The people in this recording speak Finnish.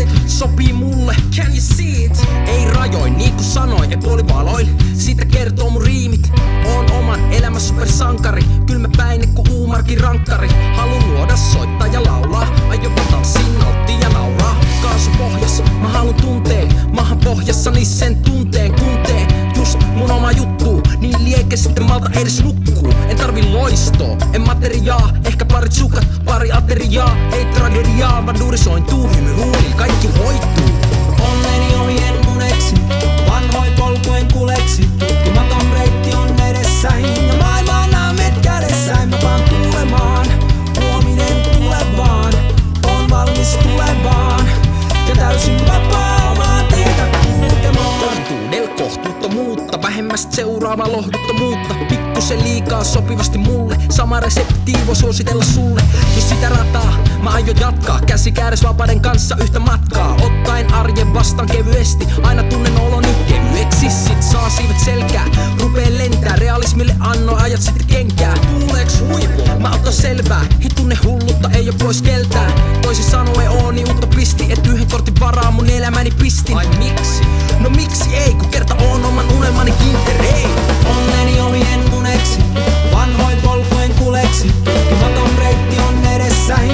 sulle, sopii mulle. Can you see it? Ei rajoin, niin kuin sanoin, ei puolivaloin. Siitä kertoo mun riimit. Oon oman elämän supersankari. Kylmäpäinen ku Uumarkin rankkari. Halun luoda, soittaa ja laulaa. Aion tanssin, nauttia ja nauraa. Kaasu pohjassa, mä halun tuntee. Mahan pohjassa, niin sen tunteen kunteen. Just mun oma juttu, niin lieke sitten malta edes nukkuu. En tarvi loistoa, en materiaa. Ehkä pari tsukat, pari ateriaa. Ei tragediaa, vaan duurisointuu. Hymy huulilla kaikki hoituu. Onneni ohi en mun eksi, vanhoi polkujen kuleksi. Tutkimaton reitti on edessäin ja maailman naamet kädessäin. Mä vaan tulemaan, huominen tulevaan. On valmis tulevaan ja täysin vapaa omaa tietä kulkemaan. Kohtuudel kohtuuttomuutta, vähemmästä seuraava lohduttomuutta. Pikkusen liikaa sopivasti mulle, sama reseptiivo suositella sulle. Jos sitä rataa mä aion jatkaa, käsi kädessä vapaiden kanssa yhtä matkaa. Ottaen arjen vastaan kevyesti, aina tunnen oloni kevyeksi. Sit saa siivet selkää, rupee lentää. Realismille anno ajat sitten kenkää. Tuuleeks huipu? Mä otan selvää, hitunne hullutta ei oo pois keltään. Toisin sanoen oon niin utopisti, et yhden kortin varaa mun elämäni pistin. Ai miksi? No miksi ei, kun kerta oon oman unelmani kinterei. Onneni ohi en mun eksi, vanhoi polkujen kuleksi. Tutkimaton reitti on edessäin